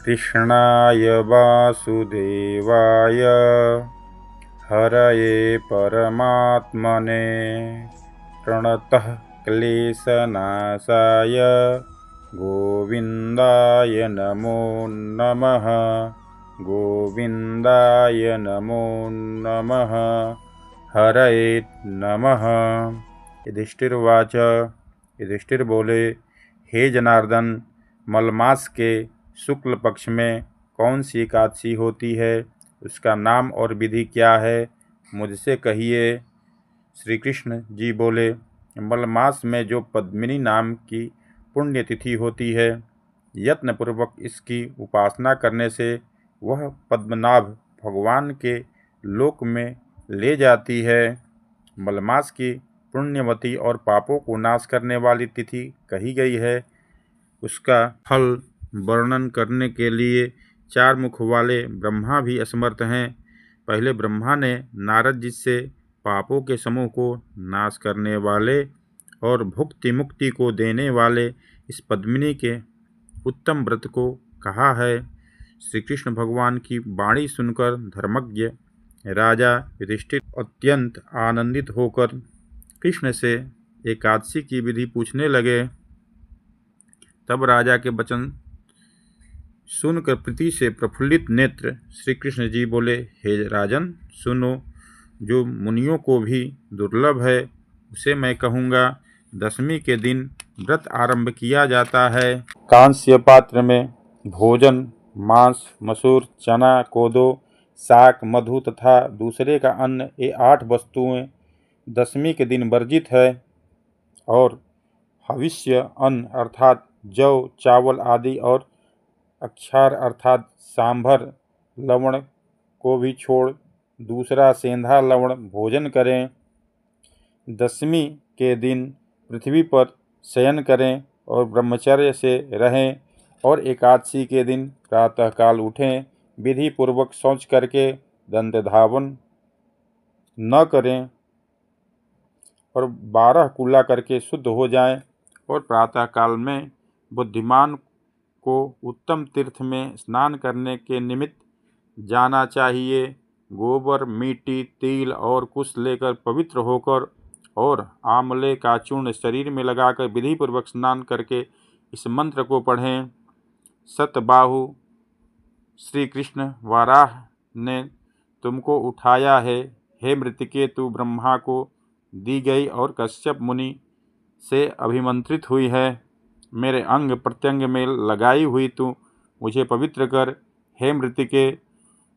कृष्णाय वासुदेवाय हरये परमात्मने प्रणतः क्लेशनाशाय गोविन्दाय नमो नमः। गोविन्दाय नमो नमः। हरये नमः। युधिष्ठिर्वाच। युधिष्ठिर बोले, हे जनार्दन, मलमास के शुक्ल पक्ष में कौन सी एकादशी होती है, उसका नाम और विधि क्या है, मुझसे कहिए। श्री कृष्ण जी बोले, मलमास में जो पद्मिनी नाम की पुण्यतिथि होती है, यत्नपूर्वक इसकी उपासना करने से वह पद्मनाभ भगवान के लोक में ले जाती है। मलमास की पुण्यवती और पापों को नाश करने वाली तिथि कही गई है। उसका फल वर्णन करने के लिए चार मुख वाले ब्रह्मा भी असमर्थ हैं। पहले ब्रह्मा ने नारद जी से पापों के समूह को नाश करने वाले और भुक्ति मुक्ति को देने वाले इस पद्मिनी के उत्तम व्रत को कहा है। श्री कृष्ण भगवान की वाणी सुनकर धर्मज्ञ राजा युधिष्ठिर अत्यंत आनंदित होकर कृष्ण से एकादशी की विधि पूछने लगे। तब राजा के वचन सुनकर प्रीति से प्रफुल्लित नेत्र श्री कृष्ण जी बोले, हे राजन सुनो, जो मुनियों को भी दुर्लभ है उसे मैं कहूँगा। दशमी के दिन व्रत आरंभ किया जाता है। कांस्य पात्र में भोजन मांस, मसूर, चना, कोदो, साग, मधु तथा दूसरे का अन्न, ये 8 वस्तुएं दशमी के दिन वर्जित है। और हविष्य अन्न अर्थात जौ, चावल आदि और अक्षार अर्थात सांभर लवण को भी छोड़ दूसरा सेंधा लवण भोजन करें। दशमी के दिन पृथ्वी पर शयन करें और ब्रह्मचर्य से रहें और एकादशी के दिन प्रातःकाल उठें। विधि पूर्वक शौच करके दंत धावन न करें और 12 कुल्ला करके शुद्ध हो जाएं और प्रातःकाल में बुद्धिमान को उत्तम तीर्थ में स्नान करने के निमित्त जाना चाहिए। गोबर, मिट्टी, तिल और कुश लेकर पवित्र होकर और आंवले का चूर्ण शरीर में लगाकर विधि पूर्वक स्नान करके इस मंत्र को पढ़ें। सतबाहु श्री कृष्ण वाराह ने तुमको उठाया है। हे मृतिके, तू ब्रह्मा को दी गई और कश्यप मुनि से अभिमंत्रित हुई है। मेरे अंग प्रत्यंग में लगाई हुई तू मुझे पवित्र कर। हे मृतिके,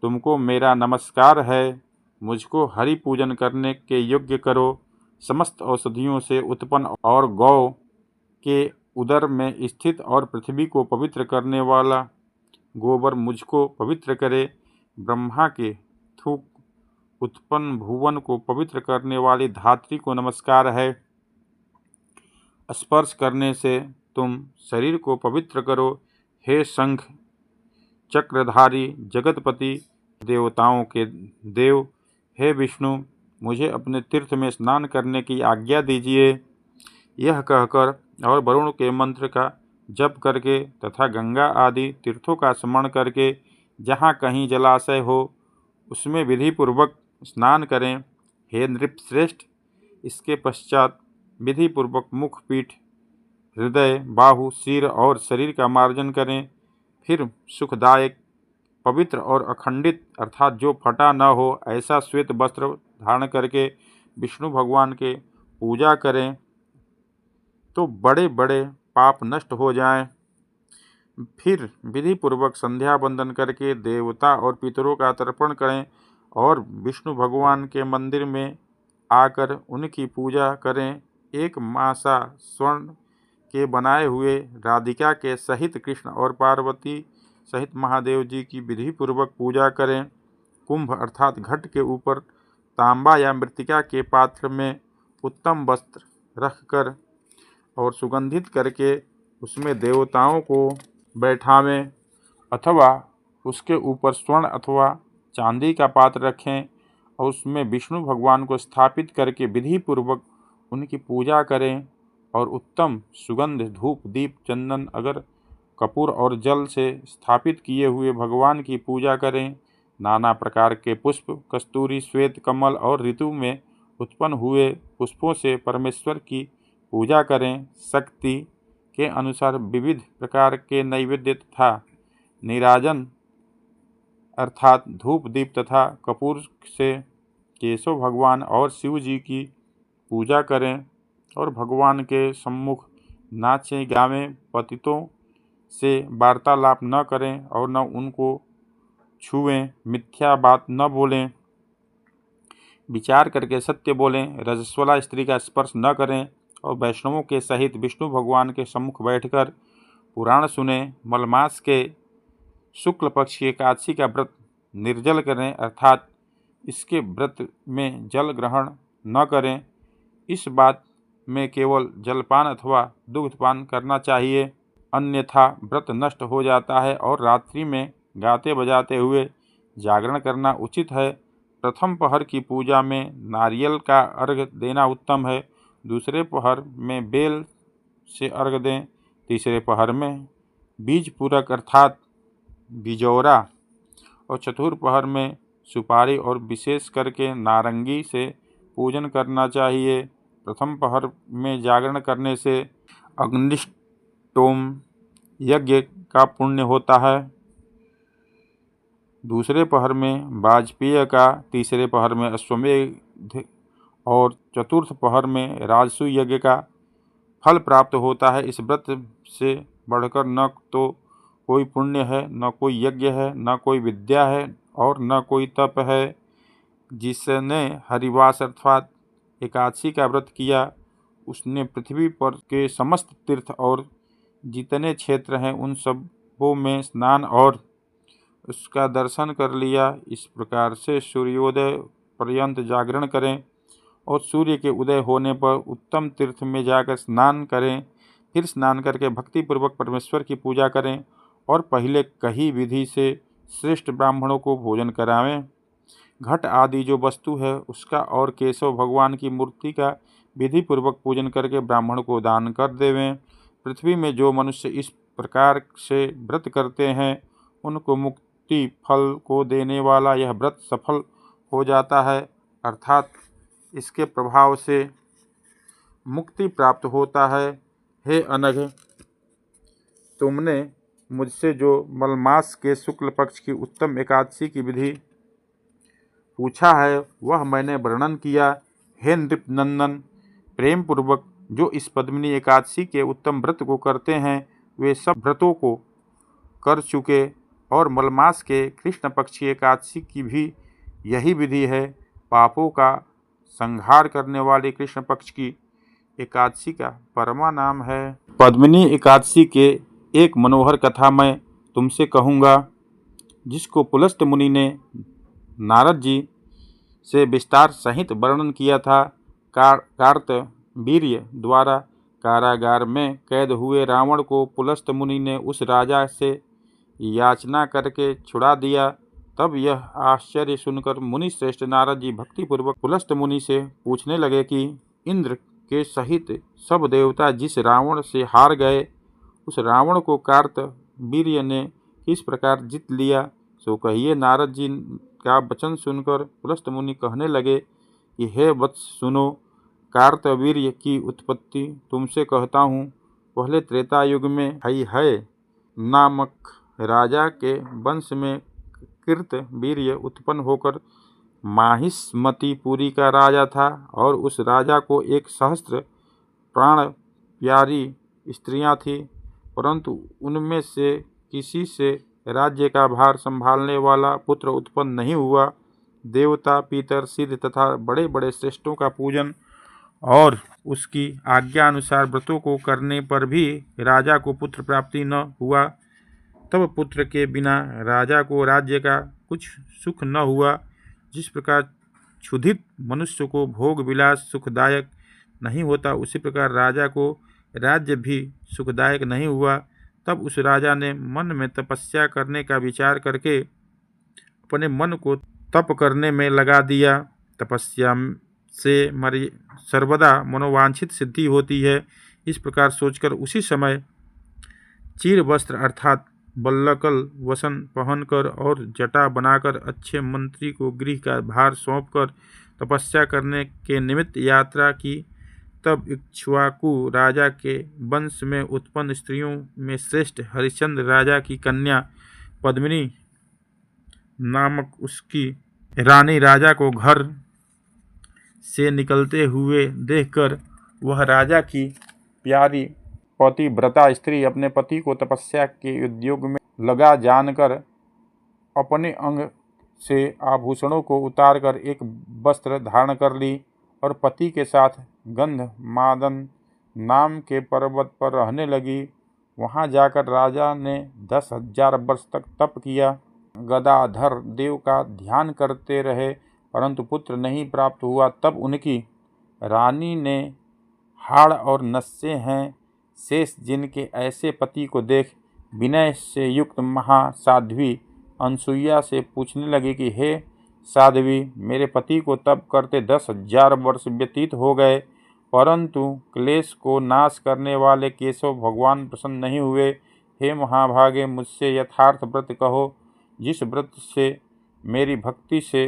तुमको मेरा नमस्कार है। मुझको हरि पूजन करने के योग्य करो। समस्त औषधियों से उत्पन्न और गौ के उदर में स्थित और पृथ्वी को पवित्र करने वाला गोबर मुझको पवित्र करे। ब्रह्मा के थूक उत्पन्न भुवन को पवित्र करने वाली धात्री को नमस्कार है। स्पर्श करने से तुम शरीर को पवित्र करो। हे शंख चक्रधारी जगतपति, देवताओं के देव, हे विष्णु, मुझे अपने तीर्थ में स्नान करने की आज्ञा दीजिए। यह कहकर और वरुण के मंत्र का जप करके तथा गंगा आदि तीर्थों का स्मरण करके जहाँ कहीं जलाशय हो उसमें विधि पूर्वक स्नान करें। हे नृपश्रेष्ठ, इसके पश्चात विधि पूर्वक मुख, पीठ, हृदय, बाहु, सिर और शरीर का मार्जन करें। फिर सुखदायक, पवित्र और अखंडित अर्थात जो फटा न हो ऐसा श्वेत वस्त्र धारण करके विष्णु भगवान के पूजा करें तो बड़े बड़े पाप नष्ट हो जाएं। फिर विधि पूर्वक संध्या वंदन करके देवता और पितरों का तर्पण करें और विष्णु भगवान के मंदिर में आकर उनकी पूजा करें। एक मासा स्वर्ण के बनाए हुए राधिका के सहित कृष्ण और पार्वती सहित महादेव जी की विधि पूर्वक पूजा करें। कुंभ अर्थात घट के ऊपर तांबा या मृत्तिका के पात्र में उत्तम वस्त्र रखकर और सुगंधित करके उसमें देवताओं को बैठावें अथवा उसके ऊपर स्वर्ण अथवा चांदी का पात्र रखें और उसमें विष्णु भगवान को स्थापित करके विधि पूर्वक उनकी पूजा करें और उत्तम सुगंध, धूप, दीप, चंदन अगर कपूर और जल से स्थापित किए हुए भगवान की पूजा करें। नाना प्रकार के पुष्प, कस्तूरी, श्वेत, कमल और ऋतु में उत्पन्न हुए पुष्पों से परमेश्वर की पूजा करें। शक्ति के अनुसार विविध प्रकार के नैवेद्य तथा नीराजन अर्थात धूप, दीप तथा कपूर से केशव भगवान और शिव जी की पूजा करें और भगवान के सम्मुख नाचें गावें। पतितों से वार्तालाप न करें और न उनको छुएं। मिथ्या बात न बोलें, विचार करके सत्य बोलें। रजस्वला स्त्री का स्पर्श न करें और वैष्णवों के सहित विष्णु भगवान के सम्मुख बैठकर पुराण सुने। मलमास के शुक्ल पक्ष की एकादशी का व्रत निर्जल करें अर्थात इसके व्रत में जल ग्रहण न करें। इस बात में केवल जलपान अथवा दुग्धपान करना चाहिए, अन्यथा व्रत नष्ट हो जाता है और रात्रि में गाते बजाते हुए जागरण करना उचित है। प्रथम पहर की पूजा में नारियल का अर्घ देना उत्तम है। दूसरे पहर में बेल से अर्घ दें। तीसरे पहर में बीज पूरक अर्थात बिजौरा और चतुर्थ पहर में सुपारी और विशेष करके नारंगी से पूजन करना चाहिए। प्रथम पहर में जागरण करने से अग्निष्टोम यज्ञ का पुण्य होता है, दूसरे पहर में वाजपेय का, तीसरे पहर में अश्वमेध और चतुर्थ पहर में राजसु यज्ञ का फल प्राप्त होता है। इस व्रत से बढ़कर न तो कोई पुण्य है, न कोई यज्ञ है, न कोई विद्या है और न कोई तप है। जिसने हरिवास अर्थात एकादशी का व्रत किया उसने पृथ्वी पर के समस्त तीर्थ और जितने क्षेत्र हैं उन सबों में स्नान और उसका दर्शन कर लिया। इस प्रकार से सूर्योदय पर्यंत जागरण करें और सूर्य के उदय होने पर उत्तम तीर्थ में जाकर स्नान करें। फिर स्नान करके भक्तिपूर्वक परमेश्वर की पूजा करें और पहले कही विधि से श्रेष्ठ ब्राह्मणों को भोजन करावें। घट आदि जो वस्तु है उसका और केशव भगवान की मूर्ति का विधि पूर्वक पूजन करके ब्राह्मण को दान कर देवें। पृथ्वी में जो मनुष्य इस प्रकार से व्रत करते हैं उनको मुक्ति फल को देने वाला यह व्रत सफल हो जाता है अर्थात इसके प्रभाव से मुक्ति प्राप्त होता है। हे अनघ, तुमने मुझसे जो मलमास के शुक्ल पक्ष की उत्तम एकादशी की विधि पूछा है वह मैंने वर्णन किया। हे नृपनंदन, प्रेम पूर्वक जो इस पद्मिनी एकादशी के उत्तम व्रत को करते हैं वे सब व्रतों को कर चुके और मलमास के कृष्ण पक्ष की एकादशी की भी यही विधि है। पापों का संहार करने वाली कृष्ण पक्ष की एकादशी का परमा नाम है। पद्मिनी एकादशी के एक मनोहर कथा मैं तुमसे कहूँगा जिसको पुलस्त मुनि ने नारद जी से विस्तार सहित वर्णन किया था। कार्तवीर्य द्वारा कारागार में कैद हुए रावण को पुलस्त मुनि ने उस राजा से याचना करके छुड़ा दिया। तब यह आश्चर्य सुनकर मुनि श्रेष्ठ नारद जी भक्तिपूर्वक पुलस्त मुनि से पूछने लगे कि इंद्र के सहित सब देवता जिस रावण से हार गए उस रावण को कार्तवीर्य ने किस प्रकार जीत लिया, सो कहिए। नारद जी का वचन सुनकर पुलस्त मुनि कहने लगे कि हे वत्स सुनो, कार्तवीर्य की उत्पत्ति तुमसे कहता हूँ। पहले त्रेता युग में है नामक राजा के वंश में कृतवीर्य उत्पन्न होकर माहिष्मतिपुरी का राजा था और उस राजा को 1,000 प्राण प्यारी स्त्रियां थीं, परंतु उनमें से किसी से राज्य का भार संभालने वाला पुत्र उत्पन्न नहीं हुआ। देवता, पितर, सिद्ध तथा बड़े बड़े श्रेष्ठों का पूजन और उसकी आज्ञा अनुसार व्रतों को करने पर भी राजा को पुत्र प्राप्ति न हुआ। तब पुत्र के बिना राजा को राज्य का कुछ सुख न हुआ। जिस प्रकार क्षुधित मनुष्य को भोग विलास सुखदायक नहीं होता उसी प्रकार राजा को राज्य भी सुखदायक नहीं हुआ। तब उस राजा ने मन में तपस्या करने का विचार करके अपने मन को तप करने में लगा दिया। तपस्या से सर्वदा मनोवांछित सिद्धि होती है। इस प्रकार सोचकर उसी समय चीर वस्त्र अर्थात बल्लकल वसन पहनकर और जटा बनाकर अच्छे मंत्री को गृह का भार सौंपकर तपस्या करने के निमित्त यात्रा की। तब इक्ष्वाकु राजा के वंश में उत्पन्न स्त्रियों में श्रेष्ठ हरिश्चंद्र राजा की कन्या पद्मिनी नामक उसकी रानी राजा को घर से निकलते हुए देखकर वह राजा की प्यारी पतिव्रता स्त्री अपने पति को तपस्या के उद्योग में लगा जानकर अपने अंग से आभूषणों को उतारकर एक वस्त्र धारण कर ली और पति के साथ गंधमादन नाम के पर्वत पर रहने लगी। वहां जाकर राजा ने 10,000 वर्ष तक तप किया, गदाधर देव का ध्यान करते रहे, परंतु पुत्र नहीं प्राप्त हुआ। तब उनकी रानी ने हाड़ और नसें हैं शेष जिनके ऐसे पति को देख विनय से युक्त महासाध्वी अनसुईया से पूछने लगी कि हे साध्वी, मेरे पति को तप करते 10,000 वर्ष व्यतीत हो गए, परंतु क्लेश को नाश करने वाले केशव भगवान प्रसन्न नहीं हुए। हे महाभागे, मुझसे यथार्थ व्रत कहो, जिस व्रत से मेरी भक्ति से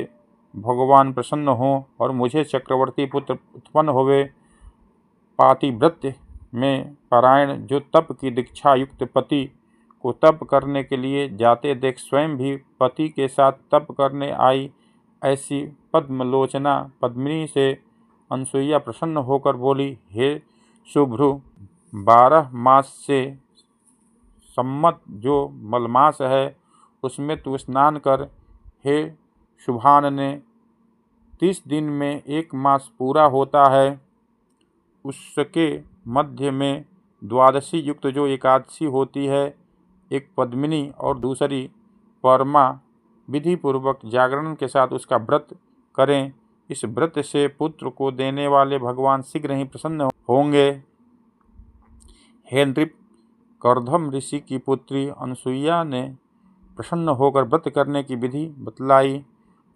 भगवान प्रसन्न हो और मुझे चक्रवर्ती पुत्र उत्पन्न होवे। पातिव्रत्य में पारायण जो तप की दीक्षा युक्त पति को तप करने के लिए जाते देख स्वयं भी पति के साथ तप करने आई, ऐसी पद्मलोचना पद्मिनी से अनसुईया प्रसन्न होकर बोली, हे शुभ्रु, 12 मास से सम्मत जो मलमास है उसमें तू स्नान कर। हे शुभानने, 30 दिन में 1 मास पूरा होता है, उसके मध्य में द्वादशी युक्त जो एकादशी होती है, एक पद्मिनी और दूसरी परमा, विधि पूर्वक जागरण के साथ उसका व्रत करें। इस व्रत से पुत्र को देने वाले भगवान शीघ्र ही प्रसन्न होंगे। हे नृप, कर्दम ऋषि की पुत्री अनसुईया ने प्रसन्न होकर व्रत करने की विधि बतलाई।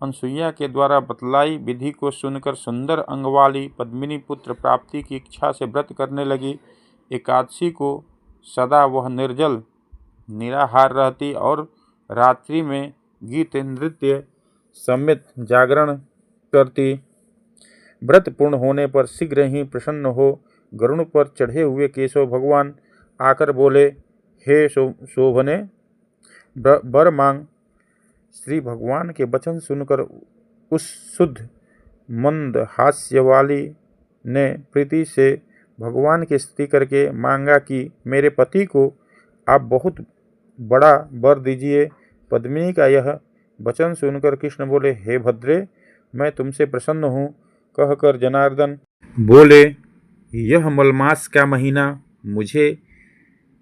अनसुईया के द्वारा बतलाई विधि को सुनकर सुंदर अंग वाली पद्मिनी पुत्र प्राप्ति की इच्छा से व्रत करने लगी। एकादशी को सदा वह निर्जल निराहार रहती और रात्रि में गीत नृत्य समेत जागरण करती। व्रत पूर्ण होने पर शीघ्र ही प्रसन्न हो गरुड़ पर चढ़े हुए केशव भगवान आकर बोले, हे शोभने, वर मांग। श्री भगवान के वचन सुनकर उस शुद्ध मंद हास्य वाली ने प्रीति से भगवान की स्तुति करके मांगा कि मेरे पति को आप बहुत बड़ा वर दीजिए। पद्मिनी का यह वचन सुनकर कृष्ण बोले, हे भद्रे, मैं तुमसे प्रसन्न हूँ। कहकर जनार्दन बोले, यह मलमास का महीना मुझे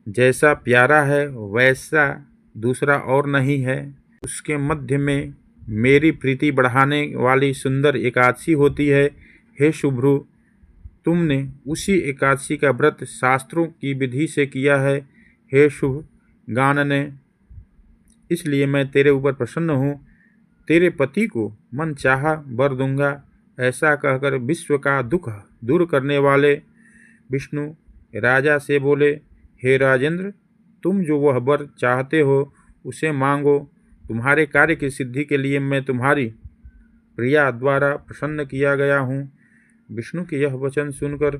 जैसा प्यारा है वैसा दूसरा और नहीं है। उसके मध्य में मेरी प्रीति बढ़ाने वाली सुंदर एकादशी होती है। हे शुभ्रु, तुमने उसी एकादशी का व्रत शास्त्रों की विधि से किया है। हे शुभ गानने, इसलिए मैं तेरे ऊपर प्रसन्न हूँ। तेरे पति को मन चाहा वर दूंगा। ऐसा कहकर विश्व का दुख दूर करने वाले विष्णु राजा से बोले, हे राजेंद्र, तुम जो वह वर चाहते हो उसे मांगो। तुम्हारे कार्य की सिद्धि के लिए मैं तुम्हारी प्रिया द्वारा प्रसन्न किया गया हूँ। विष्णु के यह वचन सुनकर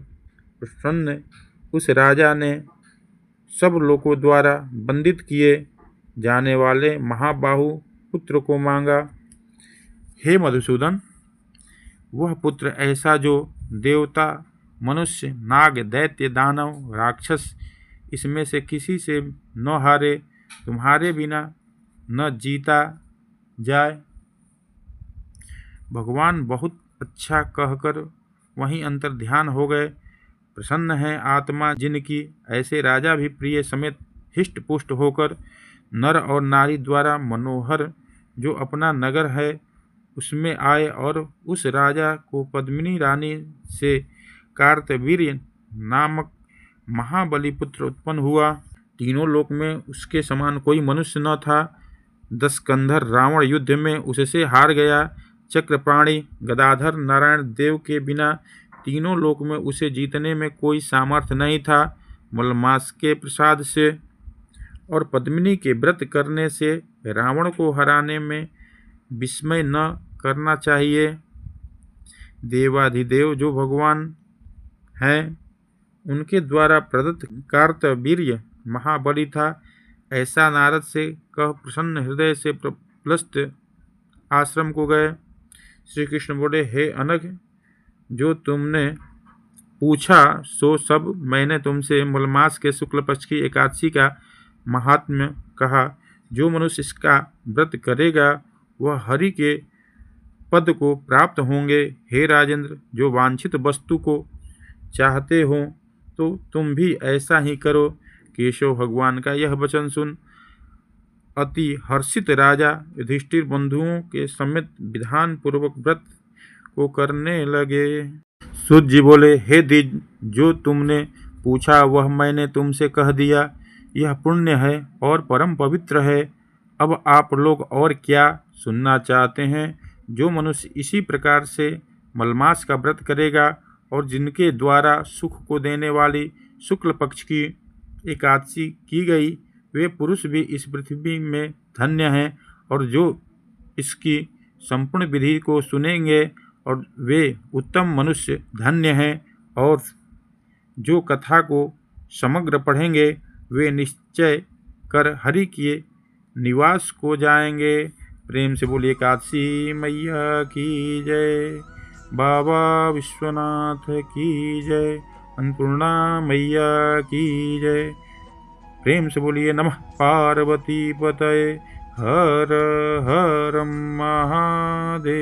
प्रसन्न उस राजा ने सब लोगों द्वारा वंदित किए जाने वाले महाबाहु पुत्र को मांगा। हे मधुसूदन, वह पुत्र ऐसा जो देवता, मनुष्य, नाग, दैत्य, दानव, राक्षस इसमें से किसी से न हारे, तुम्हारे बिना न जीता जाए। भगवान बहुत अच्छा कहकर वहीं अंतर ध्यान हो गए। प्रसन्न है आत्मा जिनकी, ऐसे राजा भी प्रिय समेत हिष्ट पुष्ट होकर नर और नारी द्वारा मनोहर जो अपना नगर है उसमें आए और उस राजा को पद्मिनी रानी से कार्तवीर्य नामक महाबली पुत्र उत्पन्न हुआ। तीनों लोक में उसके समान कोई मनुष्य न था। 10 कंधर रावण युद्ध में उससे हार गया। चक्रपाणी गदाधर नारायण देव के बिना तीनों लोक में उसे जीतने में कोई सामर्थ्य नहीं था। मलमास के प्रसाद से और पद्मिनी के व्रत करने से रावण को हराने में विस्मय न करना चाहिए। देवाधिदेव जो भगवान हैं उनके द्वारा प्रदत्त कार्तवीर्य महाबली था, ऐसा नारद से कह प्रसन्न हृदय से प्रप्लस्त आश्रम को गए। श्री कृष्ण बोले, हे अनघ, जो तुमने पूछा सो सब मैंने तुमसे मलमास के शुक्ल पक्ष की एकादशी का महात्म्य कहा। जो मनुष्य इसका व्रत करेगा वह हरि के पद को प्राप्त होंगे। हे राजेंद्र, जो वांछित वस्तु को चाहते हो तो तुम भी ऐसा ही करो। केशव भगवान का यह वचन सुन अति हर्षित राजा युधिष्ठिर बंधुओं के समेत विधान पूर्वक व्रत को करने लगे। सूत जी बोले, हे द्विज, जो तुमने पूछा वह मैंने तुमसे कह दिया। यह पुण्य है और परम पवित्र है। अब आप लोग और क्या सुनना चाहते हैं? जो मनुष्य इसी प्रकार से मलमास का व्रत करेगा और जिनके द्वारा सुख को देने वाली शुक्ल पक्ष की एकादशी की गई, वे पुरुष भी इस पृथ्वी में धन्य हैं। और जो इसकी संपूर्ण विधि को सुनेंगे और वे उत्तम मनुष्य धन्य हैं। और जो कथा को समग्र पढ़ेंगे वे निश्चय कर हरि के निवास को जाएंगे। प्रेम से बोलिए काशी मैया की जय, बाबा विश्वनाथ की जय, अन्नपूर्णा मैया की जय। प्रेम से बोलिए नमः पार्वती पतये हर हर महादेव।